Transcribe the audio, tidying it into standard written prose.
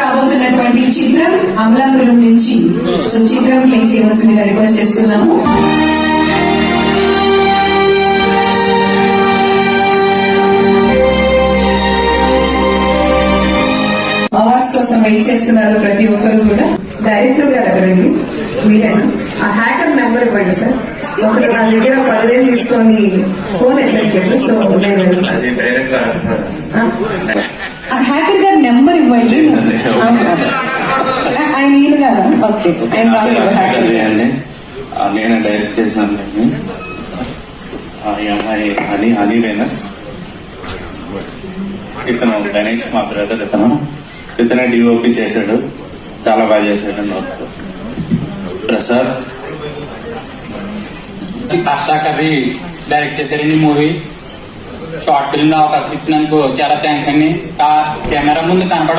రాబోతున్నటువంటి చిత్రం అమలాపురం నుంచి సో చిత్రం ప్లే చేయవలసిందిగా రిక్వెస్ట్ చేస్తున్నాము. అవార్డ్స్ కోసం వెయిట్ చేస్తున్నారు ప్రతి ఒక్కరు కూడా. డైరెక్టర్ గారు ఎవరండి? మీరేనా? ఆ హ్యాకర్ నెంబర్ ఇవ్వండి సార్. ఒకటి నా దగ్గర 10,000 తీసుకొని ఫోన్ ఎత్తట్లేదు. సో నేను ఆ హ్యాకర్ గారి నెంబర్ ఇవ్వండి. ఆయన ఈయన కదా? ఓకే, నేను డైరెక్ట్ చేశాను. ఈ అమ్మాయి హనీ వేనస్. ఇతను గణేష్ మా బ్రదర్. ఇతనే డిఓపి చేశాడు, చాలా బాగా చేశాడు. ప్రసాద్ ఆశా కర్రీ డైరెక్ట్ చేశారండి మూవీ. షార్ట్ ఫిల్మ్ అవకాశం ఇచ్చినందుకు చాలా థ్యాంక్స్ అండి. కెమెరా ముందు కనపడ